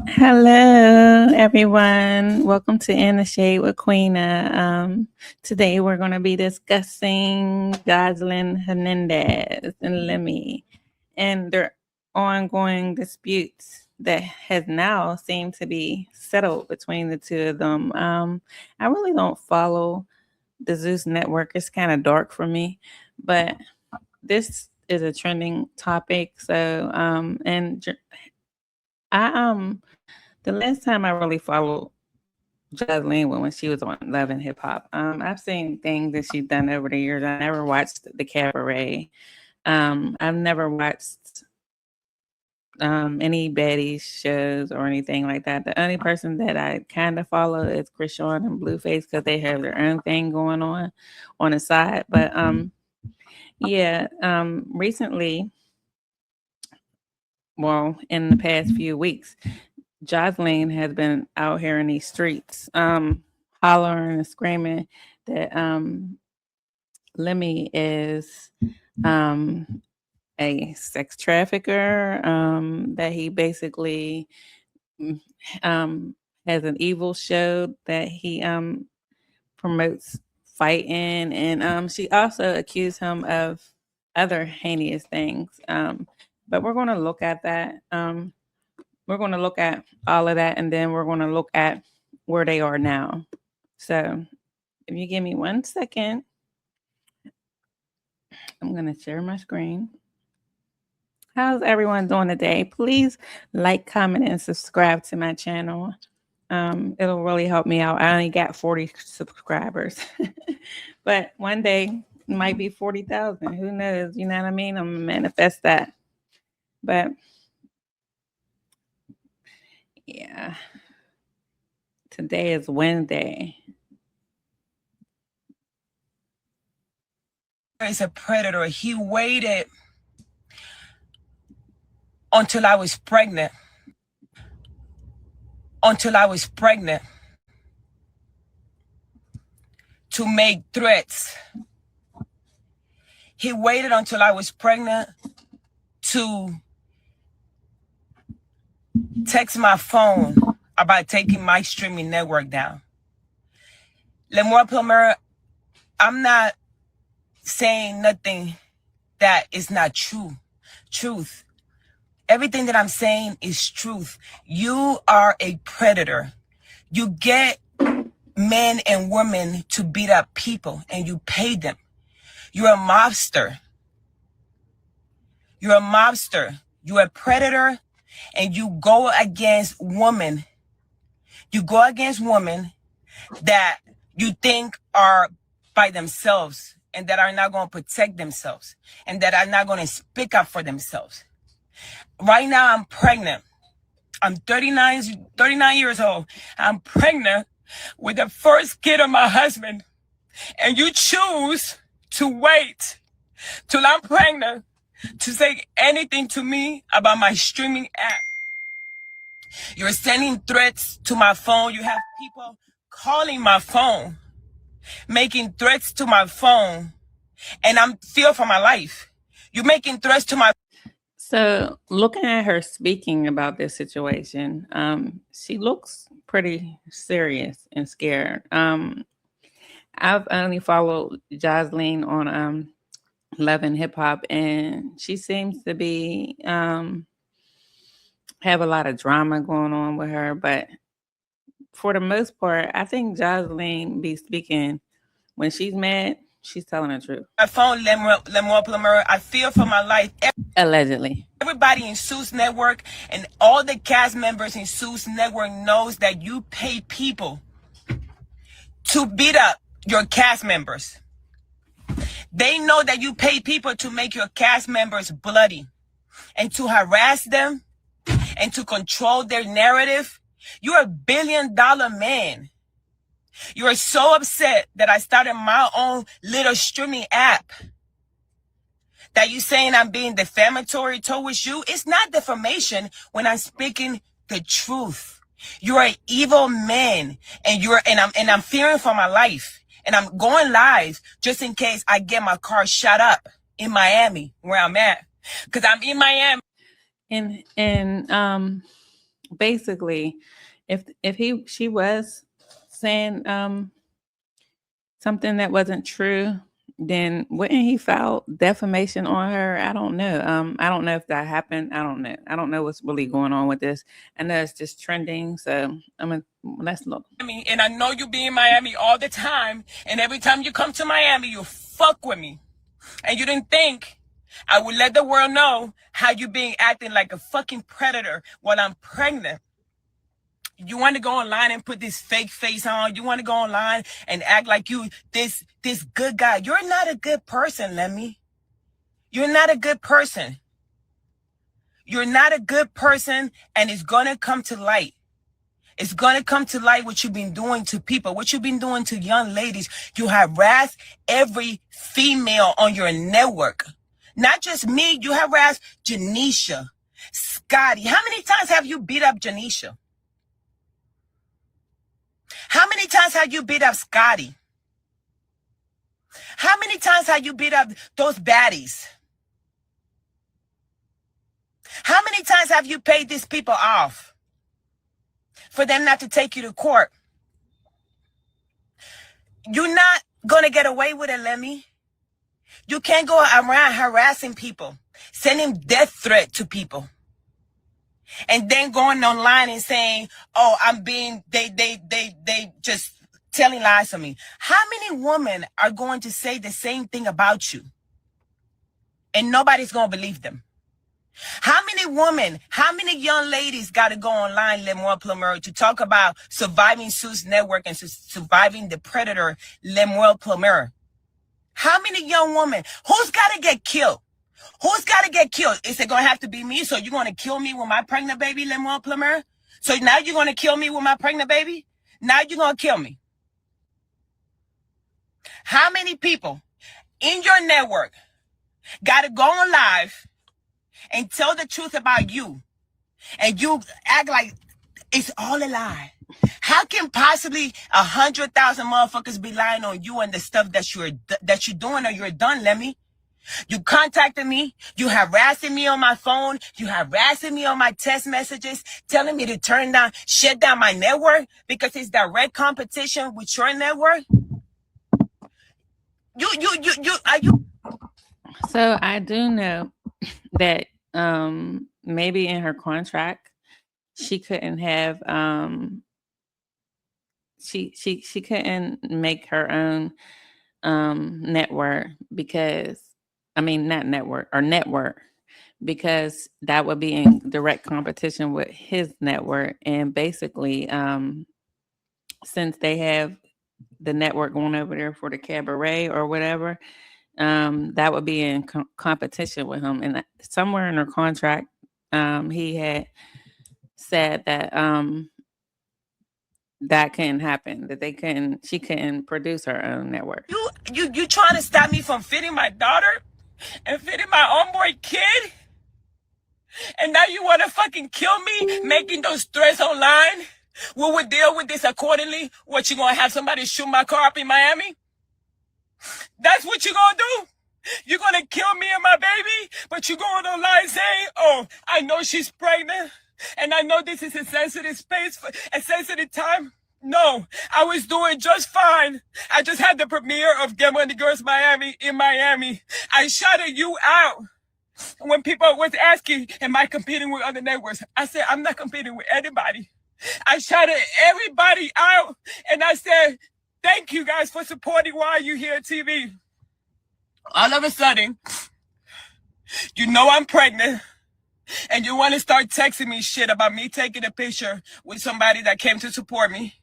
Hello, everyone. Welcome to In the Shade with Queena. Today we're going to be discussing Joseline Hernandez and Lemmy and their ongoing disputes that has now seemed to be settled between the two of them. I really don't follow the Zeus Network. It's kind of dark for me, but this is a trending topic. So, I the last time I really followed Joseline when she was on Love and Hip Hop, I've seen things that she's done over the years. I never watched the Cabaret. I've never watched any Betty shows or anything like that. The only person that I kind of follow is Krishan and Blueface because they have their own thing going on the side. But yeah, recently, well, in the past few weeks, Joseline has been out here in these streets, hollering and screaming that Lemmy is a sex trafficker, that he basically um, has an evil show that he promotes fighting, and she also accused him of other heinous things. But we're going to look at that. We're going to look at all of that, and then we're going to look at where they are now. So if you give me 1 second, I'm going to share my screen. How's everyone doing today? Please like, comment, and subscribe to my channel. It'll really help me out. I only got 40 subscribers, but one day it might be 40,000. Who knows? You know what I mean? I'm gonna manifest that. But yeah, today is Wednesday. Is a predator. He waited until I was pregnant. To make threats. He waited until I was pregnant to text my phone about taking my streaming network down. Lemuel, Plummer, I'm not saying nothing that is not truth. Everything that I'm saying is truth. You are a predator. You get men and women to beat up people and you pay them. You're a mobster. You're a predator, and you go against women. You go against women that you think are by themselves and that are not going to protect themselves and that are not going to speak up for themselves. Right now, I'm pregnant. I'm 39 years old. I'm pregnant with the first kid of my husband. And you choose to wait till I'm pregnant to say anything to me about my streaming app. You're sending threats to my phone. You have people calling my phone, making threats to my phone, and I'm fear for my life. You're making threats to my. So looking at her speaking about this situation, she looks pretty serious and scared. I've only followed Joseline on Love and Hip Hop, and she seems to be have a lot of drama going on with her. But for the most part, I think Joseline be speaking when she's mad. She's telling the truth. My phone, Lemuel Plummer. I fear for my life. Allegedly. Everybody in Zeus Network and all the cast members in Zeus Network knows that you pay people to beat up your cast members. They know that you pay people to make your cast members bloody and to harass them and to control their narrative. You're a $1 billion man. You are so upset that I started my own little streaming app. That you saying I'm being defamatory towards you. It's not defamation when I'm speaking the truth. You're an evil man, and I'm fearing for my life. And I'm going live just in case I get my car shot up in Miami, where I'm at. Because I'm in Miami. And basically, if she was saying something that wasn't true, then wouldn't he file defamation on her? I don't know. I don't know if that happened. I don't know. I don't know what's really going on with this. I know it's just trending. So let's look. And I know you be in Miami all the time, and every time you come to Miami, you fuck with me. And you didn't think I would let the world know how you being acting like a fucking predator while I'm pregnant. You want to go online and put this fake face on. You want to go online and act like you this good guy. You're not a good person, Lemmy. You're not a good person. You're not a good person, and it's going to come to light. It's going to come to light what you've been doing to people, what you've been doing to young ladies. You harass every female on your network. Not just me. You harass Janisha, Scotty. How many times have you beat up Janisha? How many times have you beat up Scotty? How many times have you beat up those baddies? How many times have you paid these people off for them not to take you to court? You're not going to get away with it, Lemmy. You can't go around harassing people, sending death threat to people, and then going online and saying, oh, they just telling lies to me. How many women are going to say the same thing about you and nobody's going to believe them? How many women, how many young ladies got to go online, Lemuel Plummer, to talk about surviving Zeus Network and surviving the predator, Lemuel Plummer? How many young women? Who's got to get killed? Who's got to get killed? Is it going to have to be me? So you're going to kill me with my pregnant baby, Lemuel Plummer? So now you're going to kill me with my pregnant baby? Now you're going to kill me. How many people in your network got to go on live and tell the truth about you, and you act like it's all a lie? How can possibly 100,000 motherfuckers be lying on you and the stuff that you're doing or you're done, Lemmy? You contacted me. You harassing me on my phone. You harassing me on my text messages, telling me to shut down my network because it's direct competition with your network. Are you? So I do know that maybe in her contract she couldn't have she couldn't make her own network because not network or network, because that would be in direct competition with his network. And basically since they have the network going over there for the cabaret or whatever, that would be in competition with him. And somewhere in her contract, he had said that that couldn't happen, that she couldn't produce her own network. You trying to stop me from feeding my daughter and feeding my unborn kid? And now you want to fucking kill me, making those threats online? We will deal with this accordingly. What, you gonna have somebody shoot my car up in Miami? That's what you gonna do? You're gonna kill me and my baby, but you going online saying, oh, I know she's pregnant, and I know this is a sensitive space, a sensitive time. No, I was doing just fine. I just had the premiere of Get Money Girls Miami in Miami. I shouted you out. When people was asking, am I competing with other networks? I said, I'm not competing with anybody. I shouted everybody out, and I said, thank you guys for supporting Why You Here TV. All of a sudden, you know I'm pregnant, and you want to start texting me shit about me taking a picture with somebody that came to support me.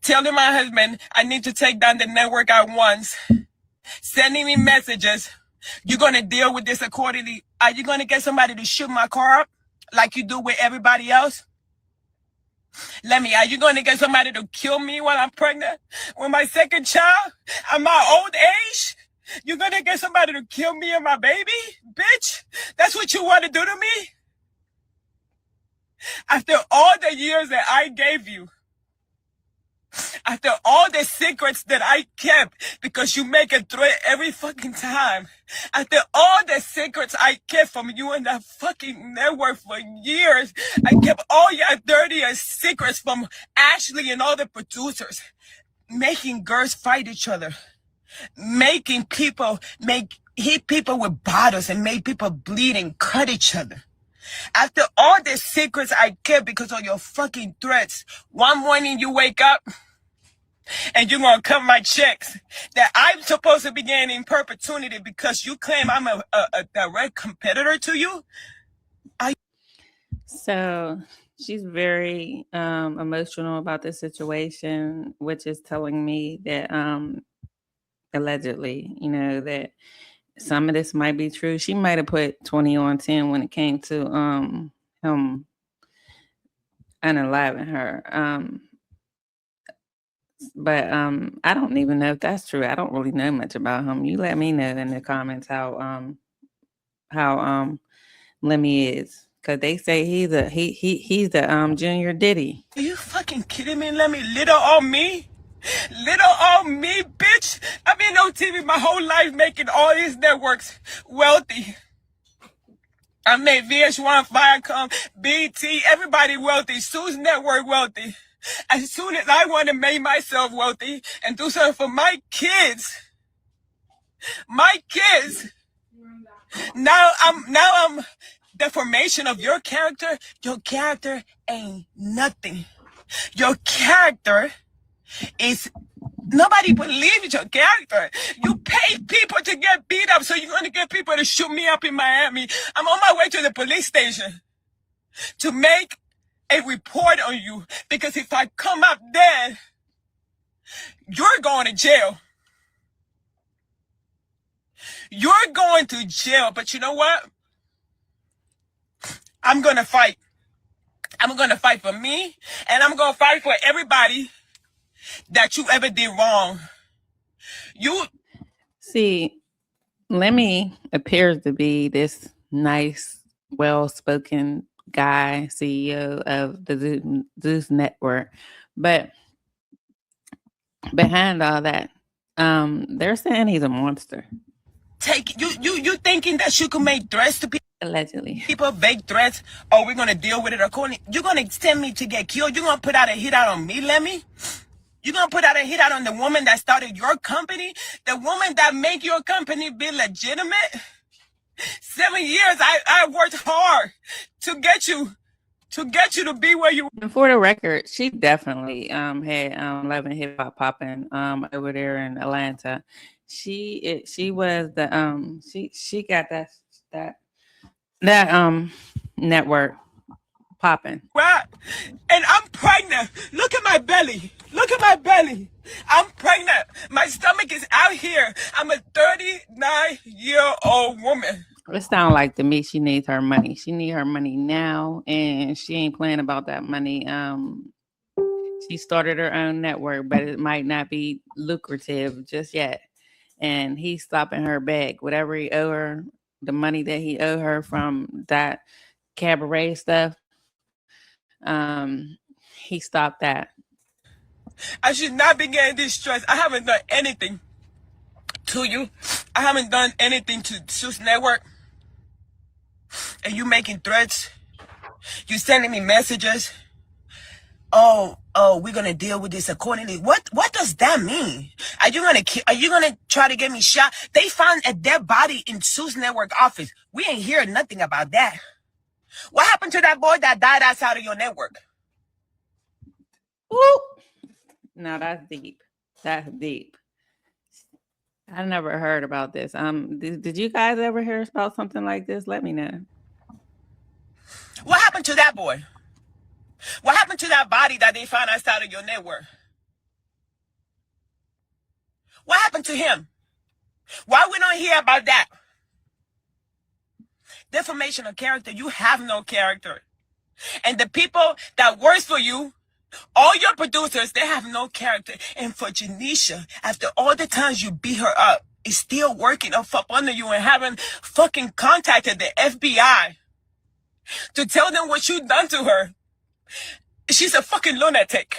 Telling my husband I need to take down the network at once. Sending me messages. You're going to deal with this accordingly. Are you going to get somebody to shoot my car up like you do with everybody else? Lemmy, are you going to get somebody to kill me while I'm pregnant with my second child at my old age? You're going to get somebody to kill me and my baby? Bitch, that's what you want to do to me? After all the years that I gave you, After all the secrets that I kept, because you make a threat every fucking time. After all the secrets I kept from you and that fucking network for years, I kept all your dirty secrets from Ashley and all the producers. Making girls fight each other. Making people hit people with bottles and make people bleed and cut each other. After all the secrets I kept because of your fucking threats, one morning you wake up and you're gonna cut my checks that I'm supposed to be getting in perpetuity because you claim I'm a direct competitor to you? So she's very emotional about the situation, which is telling me that allegedly, that some of this might be true. She might have put 20 on 10 when it came to him unaliving her. But I don't even know if that's true. I don't really know much about him. You let me know in the comments how Lemmy is, because they say he's the Junior Diddy. Are you fucking kidding me, Lemmy? Little on me? Little on me, bitch? I've been on TV my whole life making all these networks wealthy. I made VH1, Viacom, BT, everybody wealthy. Zeus Network wealthy. As soon as I want to make myself wealthy and do something for my kids, now I'm the formation of your character. Your character ain't nothing. Your character is, nobody believes your character. You pay people to get beat up, so you're going to get people to shoot me up in Miami. I'm on my way to the police station to make a report on you, because if I come up dead, you're going to jail. You're going to jail. But you know what? I'm going to fight. I'm going to fight for me, and I'm going to fight for everybody that you ever did wrong. You see, Lemmy appears to be this nice, well-spoken guy, CEO of the Zeus Network, but behind all that, they're saying he's a monster. You thinking that you can make threats to people? Allegedly. People make threats. Oh, we're gonna deal with it according. You're gonna send me to get killed. You're gonna put out a hit out on me, Lemmy? You're gonna put out a hit out on the woman that started your company? The woman that make your company be legitimate? 7 years I worked hard to get you to be where you. And for the record, she definitely had Love and Hip Hop popping over there in Atlanta. She was the she got that network popping. Right. And I'm pregnant. Look at my belly. Look at my belly. I'm pregnant. My stomach is out here. I'm a 39-year-old woman. It sounds like to me she needs her money. She need her money now, and she ain't playing about that money. She started her own network, but it might not be lucrative just yet. And he's stopping her back. Whatever he owe her, the money that he owe her from that cabaret stuff, he stopped that. I should not be getting this stress. I haven't done anything to you. I haven't done anything to Zeus Network. And you making threats. You sending me messages. Oh, we're gonna deal with this accordingly. What does that mean? Are you gonna try to get me shot? They found a dead body in Zeus Network office. We ain't hearing nothing about that. What happened to that boy that died outside of your network? Ooh. No, that's deep. That's deep. I never heard about this. Did you guys ever hear about something like this? Let me know. What happened to that boy? What happened to that body that they found outside of your network? What happened to him? Why we don't hear about that? Defamation of character. You have no character. And the people that works for you, all your producers, they have no character. And for Janisha, after all the times you beat her up, is still working up under you and haven't fucking contacted the FBI to tell them what you done to her. She's a fucking lunatic.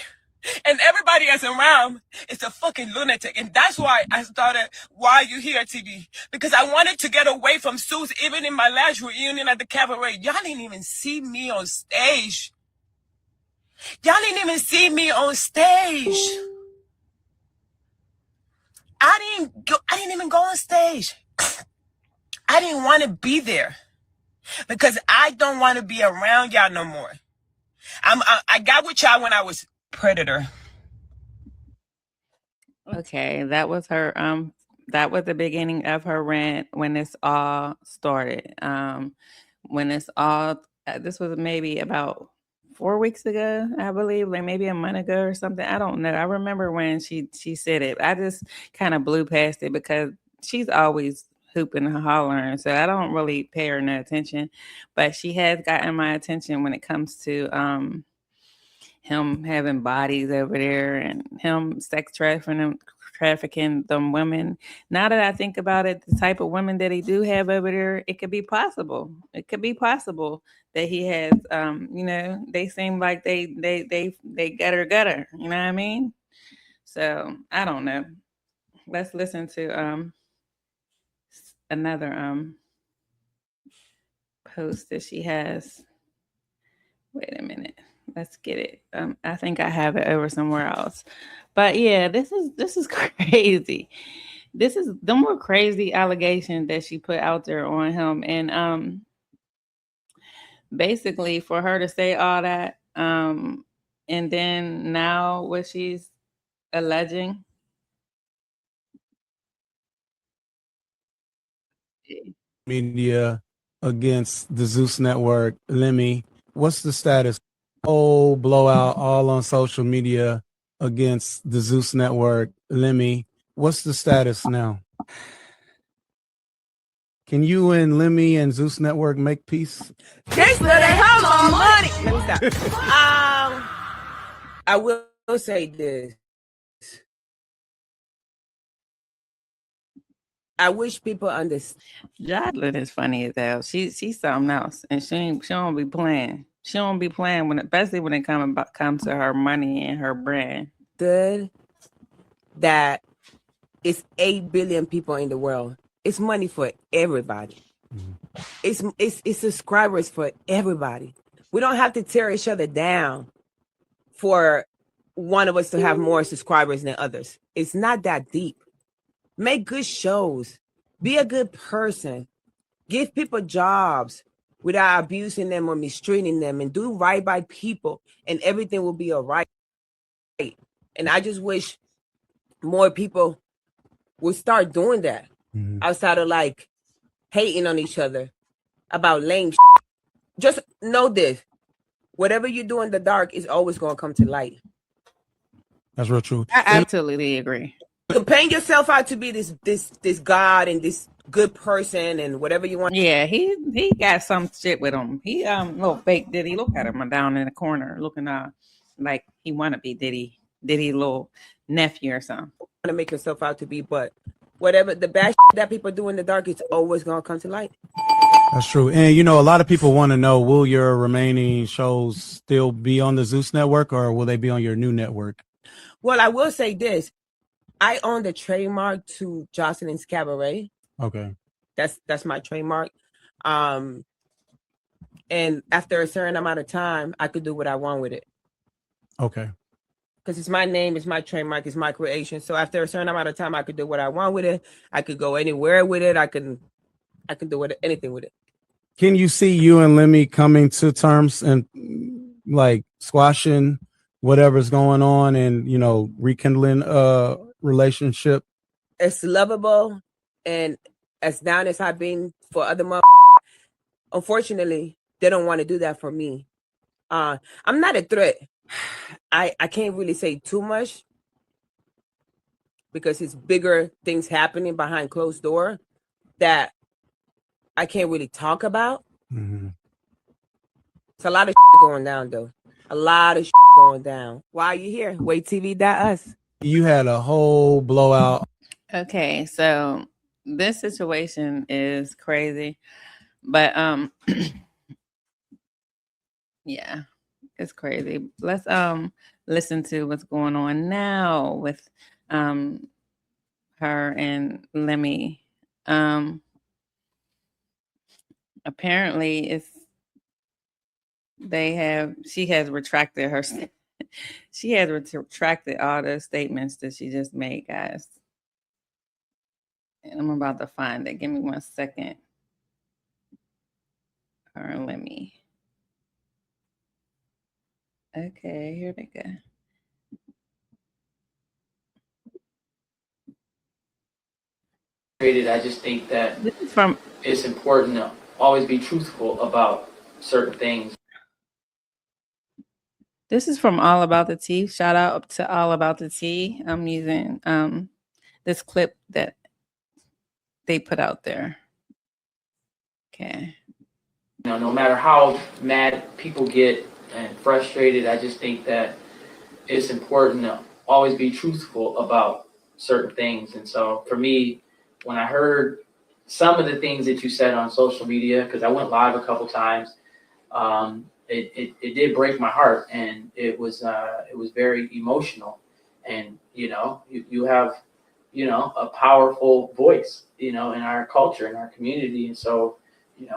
And everybody else around is a fucking lunatic. And that's why I started Why You Here TV. Because I wanted to get away from Zeus. Even in my last reunion at the cabaret, y'all didn't even see me on stage. Y'all didn't even see me on stage. I didn't even go on stage. I didn't want to be there because I don't want to be around y'all no more. I got with y'all when I was predator. Okay, that was her. That was the beginning of her rant when this all started. When this all, this was maybe about 4 weeks ago, I believe, like maybe a month ago or something. I don't know. I remember when she said it. I just kind of blew past it because she's always hooping and hollering, so I don't really pay her no attention. But she has gotten my attention when it comes to him having bodies over there and him sex trafficking them women. Now that I think about it, the type of women that he do have over there, it could be possible. It could be possible that he has they seem like they gutter, you know what I mean? So I don't know. Let's listen to another post that she has. Wait a minute. Let's get it. I think I have it over somewhere else. But yeah, this is crazy. This is the more crazy allegation that she put out there on him. And basically for her to say all that, and then now what she's alleging. Media against the Zeus Network, Lemmy. What's the status? Oh, blowout all on social media against the Zeus Network, Lemmy. What's the status now? Can you and Lemmy and Zeus Network make peace? They spend a hell of money. Let me stop. I will say this. I wish people understand. Jocelyn is funny as hell. She's something else, and she don't be playing. She don't be playing when, especially when it comes to her money and her brand. Good. That it's 8 billion people in the world. It's money for everybody. It's subscribers for everybody. We don't have to tear each other down for one of us to have more subscribers than others. It's not that deep. Make good shows. Be a good person. Give people jobs without abusing them or mistreating them, and do right by people, and everything will be all right. And I just wish more people would start doing that outside of like hating on each other about lame shit. Just know this. Whatever you do in the dark is always going to come to light. That's real true. I absolutely agree. You paint yourself out to be this God and this good person and whatever you want. Yeah, he got some shit with him. He little fake Diddy. Look at him down in the corner, looking like he want to be Diddy little nephew or something. To make yourself out to be, but whatever the bad shit that people do in the dark, it's always gonna come to light. That's true. And you know, a lot of people want to know, will your remaining shows still be on the Zeus Network, or will they be on your new network? Well, I will say this. I own the trademark to Joseline's Cabaret. Okay. That's my trademark. And after a certain amount of time, I could do what I want with it. Okay. Because it's my name, it's my trademark, it's my creation. So after a certain amount of time, I could do what I want with it. I could go anywhere with it. I can do anything with it. Can you see you and Lemmy coming to terms and like squashing whatever's going on and, you know, rekindling a relationship? It's lovable, and as down as I've been for other unfortunately, they don't want to do that for me. I'm not a threat. I can't really say too much because it's bigger things happening behind closed door that I can't really talk about. It's a lot of going down though. A lot of going down. Why are you here? WaitTV.us. You had a whole blowout. Okay, so this situation is crazy, but yeah, It's crazy. Let's listen to what's going on now with her and Lemmy. Apparently she has retracted her she has retracted all those statements that she just made, guys. And I'm about to find it. Give me 1 second. Her and Lemmy. Okay, here they go. I just think that it's important to always be truthful about certain things. This is from All About the Tea. Shout out to All About the Tea. I'm using this clip that they put out there. Okay. No matter how mad people get and frustrated, I just think that it's important to always be truthful about certain things. And so for me, when I heard some of the things that you said on social media, because I went live a couple times, it did break my heart, and it was very emotional. And you have a powerful voice in our culture, in our community. And so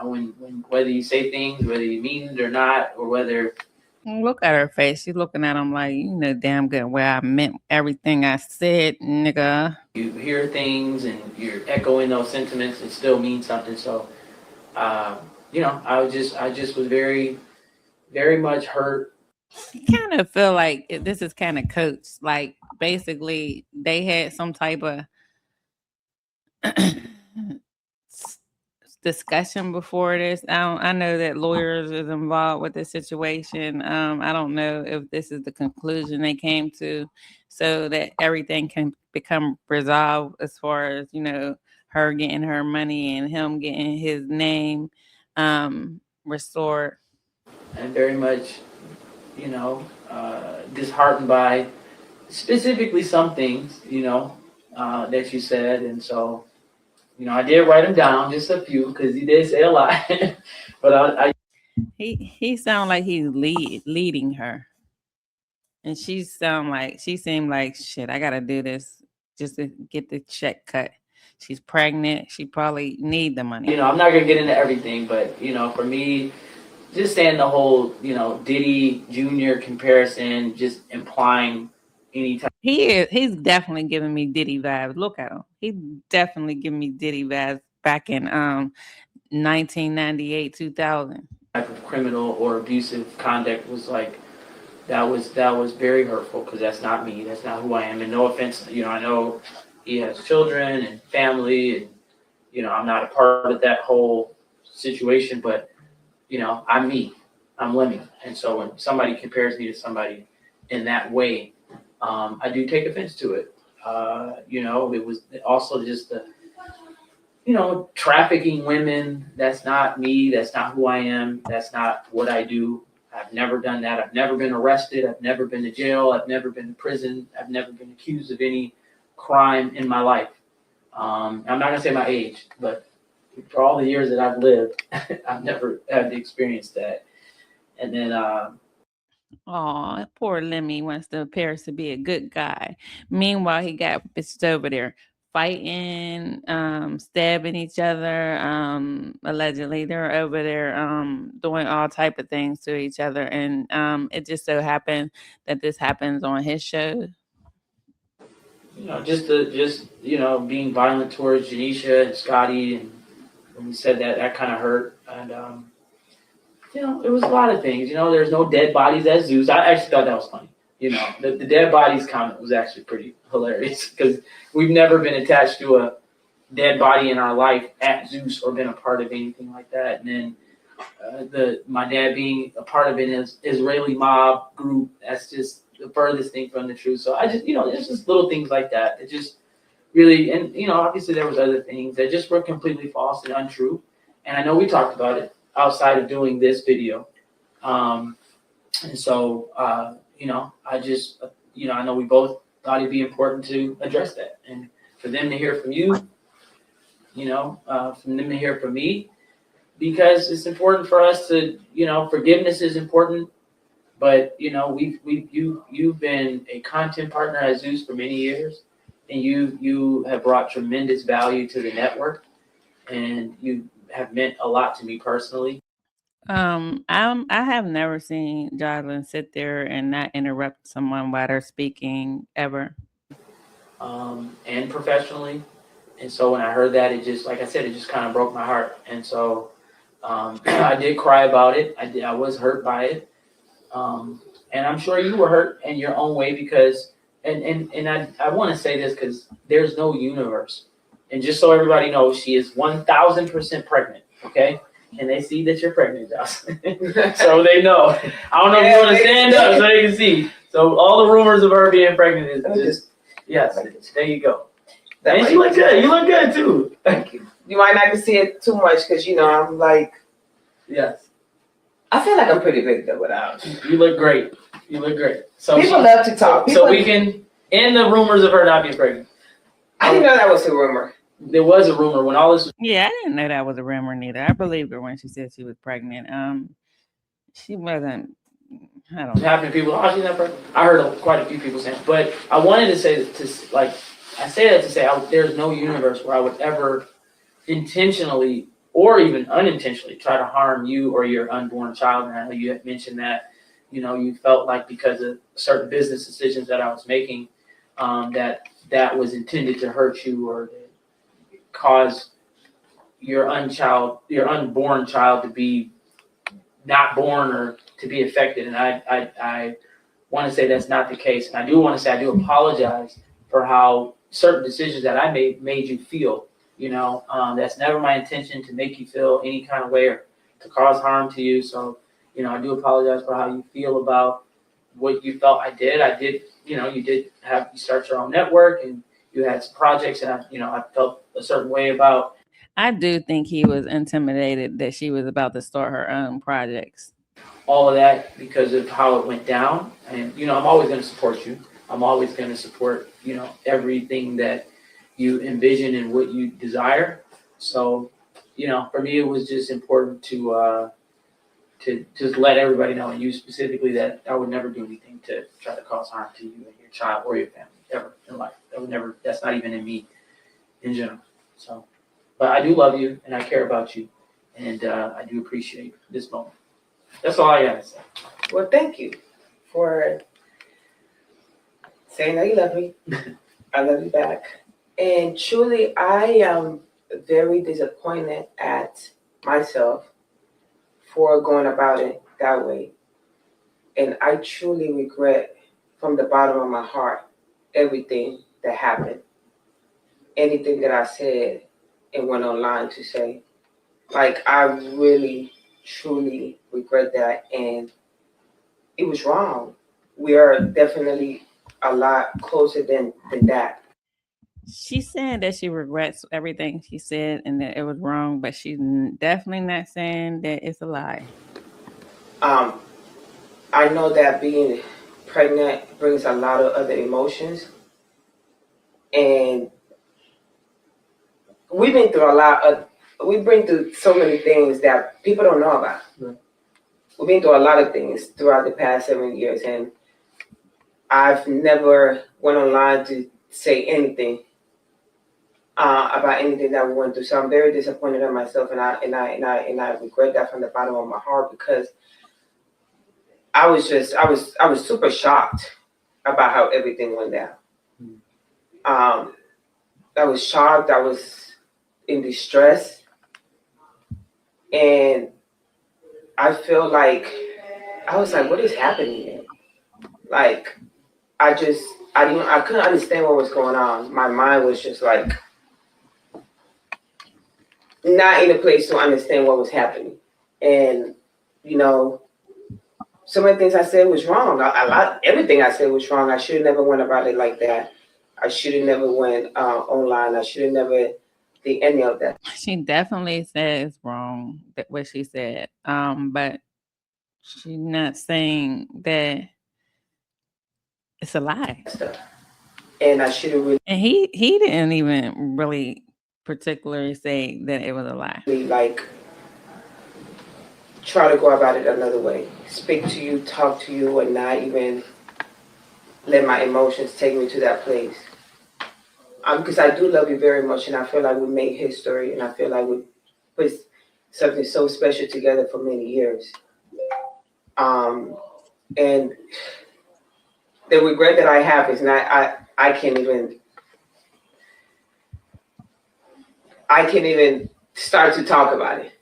when whether you say things, whether you mean it or not, or whether Look at her face. She's looking at him like, you know damn good where I meant everything I said, nigga. you hear things and you're echoing those sentiments, it still means something. So I just was very, very much hurt. I kind of feel like this is kind of coached. Like basically they had some type of discussion before this. I know that lawyers is involved with this situation. I don't know if this is the conclusion they came to, so that everything can become resolved as far as her getting her money and him getting his name restored. I'm very much, disheartened by specifically some things, that you said. And so, I did write them down, just a few, because he did say a lot. But he sound like he's leading her, and she seemed like shit. I gotta do this just to get the check cut. She's pregnant. She probably need the money. I'm not gonna get into everything, but for me, just saying the whole Diddy Jr. comparison, just implying any type. He's definitely giving me Diddy vibes. Look at him. He's definitely giving me Diddy vibes back in 1998, 2000. Type of criminal or abusive conduct was like that was very hurtful, because that's not me, that's not who I am. And no offense, I know he has children and family, and I'm not a part of that whole situation, but I'm me, I'm Lemmy. And so when somebody compares me to somebody in that way, I do take offense to it. It was also just the trafficking women. That's not me. That's not who I am. That's not what I do. I've never done that. I've never been arrested. I've never been to jail. I've never been to prison. I've never been accused of any crime in my life. I'm not going to say my age, but for all the years that I've lived, I've never had to experience that. And then, oh, poor Lemmy wants to appear to be a good guy. Meanwhile, he got bitches over there fighting, stabbing each other. Allegedly, they're over there doing all type of things to each other, and it just so happened that this happens on his show. just being violent towards Janisha and Scotty, and when he said that kind of hurt. And it was a lot of things. There's no dead bodies at Zeus. I actually thought that was funny. The dead bodies comment was actually pretty hilarious, because we've never been attached to a dead body in our life at Zeus or been a part of anything like that. And then my dad being a part of an Israeli mob group, that's just the furthest thing from the truth. So I just, there's just little things like that. It just really, and obviously there was other things that just were completely false and untrue. And I know we talked about it outside of doing this video. And so, I just, I know we both thought it'd be important to address that. And for them to hear from you, from them to hear from me, because it's important for us to, forgiveness is important. But you've been a content partner at Zeus for many years, and you have brought tremendous value to the network, and you have meant a lot to me personally. I have never seen Joseline sit there and not interrupt someone while they're speaking ever. And professionally. And so when I heard that, it just, like I said, it just kind of broke my heart. And so I did cry about it. I was hurt by it. And I'm sure you were hurt in your own way because, and I want to say this because there's no universe. And just so everybody knows, she is 1,000% pregnant, okay? And they see that you're pregnant, Jocelyn. So they know. I don't know if you want to stand up so they can see. So all the rumors of her being pregnant is just, yes, there you go. And you look good. You look good too. Thank you. You might not can see it too much because I'm like. Yes. I feel like I'm pretty big though without. You look great. You look great. So people love to talk. So we can end the rumors of her not being pregnant. I didn't know that was a rumor. There was a rumor when all this. Yeah, I didn't know that was a rumor neither. I believed her when she said she was pregnant. She wasn't. I don't know. Happening to people. Oh, she's not pregnant. I heard quite a few people saying, but I wanted to say I say that to say there's no universe where I would ever intentionally or even unintentionally try to harm you or your unborn child. And I know you had mentioned that, you felt like because of certain business decisions that I was making, that was intended to hurt you or cause your unborn child to be not born or to be affected. And I want to say that's not the case. And I do want to say I do apologize for how certain decisions that I made you feel. That's never my intention to make you feel any kind of way or to cause harm to you. So, I do apologize for how you feel about what you felt I did. You did have you start your own network and you had some projects and I felt a certain way about. I do think he was intimidated that she was about to start her own projects. All of that because of how it went down. And, I'm always going to support you. I'm always going to support, everything that you envision and what you desire. So, for me, it was just important to just let everybody know, and you specifically, that I would never do anything to try to cause harm to you and your child or your family ever in life. That's not even in me in general. So, but I do love you and I care about you. And I do appreciate this moment. That's all I got to say. Well, thank you for saying that you love me. I love you back. And truly, I am very disappointed at myself for going about it that way. And I truly regret from the bottom of my heart everything that happened. Anything that I said and went online to say. Like, I really, truly regret that. And it was wrong. We are definitely a lot closer than that. She said that she regrets everything she said and that it was wrong, but she's definitely not saying that it's a lie. I know that being pregnant brings a lot of other emotions, and we've been through we've been through so many things that people don't know about. Right. We've been through a lot of things throughout the past 7 years, and I've never went online to say anything about anything that we went through. So I'm very disappointed in myself, and I regret that from the bottom of my heart because I was super shocked about how everything went down. I was shocked. I was in distress, and I feel like I was like, what is happening here? Like, I couldn't understand what was going on. My mind was just like not in a place to understand what was happening. And, some of the things I said was wrong. Everything I said was wrong. I should have never went about it like that. I should have never went online. I should have never did any of that. She definitely said it's wrong, what she said. But she's not saying that it's a lie. And I should have really. And he didn't even really particularly say that it was a lie. Like, try to go about it another way. Speak to you, talk to you, and not even let my emotions take me to that place. Because I do love you very much, and I feel like we made history, and I feel like we put something so special together for many years. And the regret that I have is not, I can't even start to talk about it.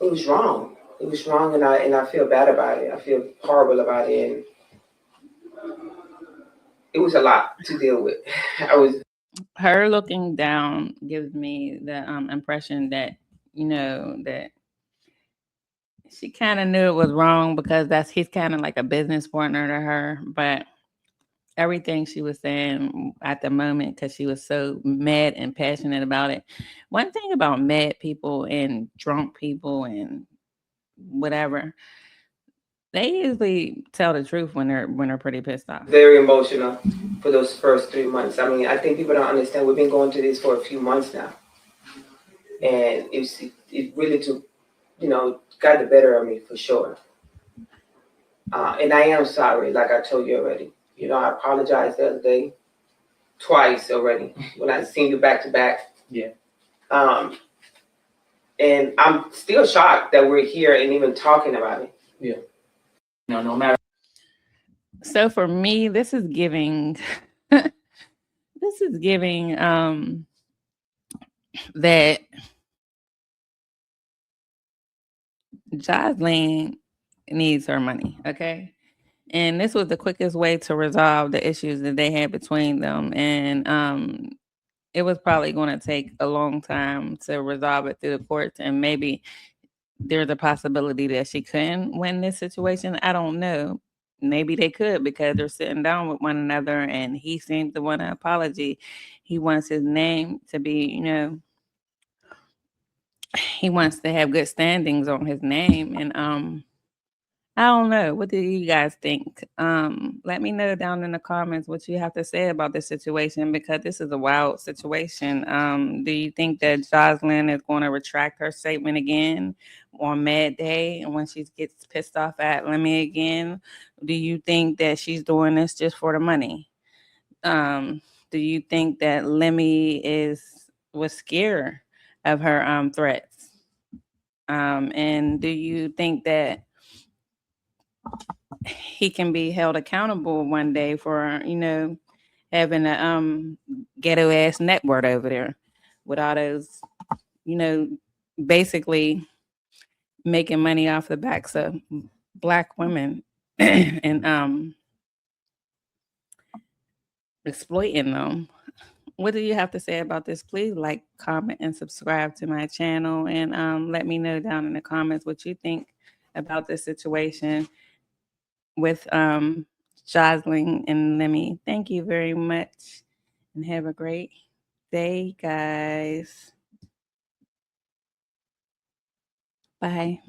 It was wrong. It was wrong, and I feel bad about it. I feel horrible about it, and it was a lot to deal with. Her looking down gives me the impression that, you know, that she kind of knew it was wrong because he's kind of like a business partner to her. But everything she was saying at the moment, because she was so mad and passionate about it. One thing about mad people and drunk people and whatever, they usually tell the truth when they're pretty pissed off. Very emotional for those first 3 months. I mean, I think people don't understand. We've been going through this for a few months now, and it really took, got the better of me for sure. And I am sorry, like I told you already. I apologized the other day, twice already, when I seen you back to back. Yeah. And I'm still shocked that we're here and even talking about it. Yeah. No matter. So for me, this is giving that Joseline needs her money, okay? And this was the quickest way to resolve the issues that they had between them. And it was probably going to take a long time to resolve it through the courts. And maybe there's a possibility that she couldn't win this situation. I don't know. Maybe they could, because they're sitting down with one another and he seems to want an apology. He wants his name to be, he wants to have good standings on his name. And I don't know. What do you guys think? Let me know down in the comments what you have to say about this situation, because this is a wild situation. Do you think that Joseline is going to retract her statement again on Mad Day, and when she gets pissed off at Lemmy again? Do you think that she's doing this just for the money? Do you think that Lemmy was scared of her threats? And do you think that he can be held accountable one day for, having a ghetto ass network over there with all those, basically making money off the backs of Black women and exploiting them? What do you have to say about this? Please like, comment, and subscribe to my channel, and let me know down in the comments what you think about this situation with Joseline and Lemmy. Thank you very much, and have a great day, guys. Bye.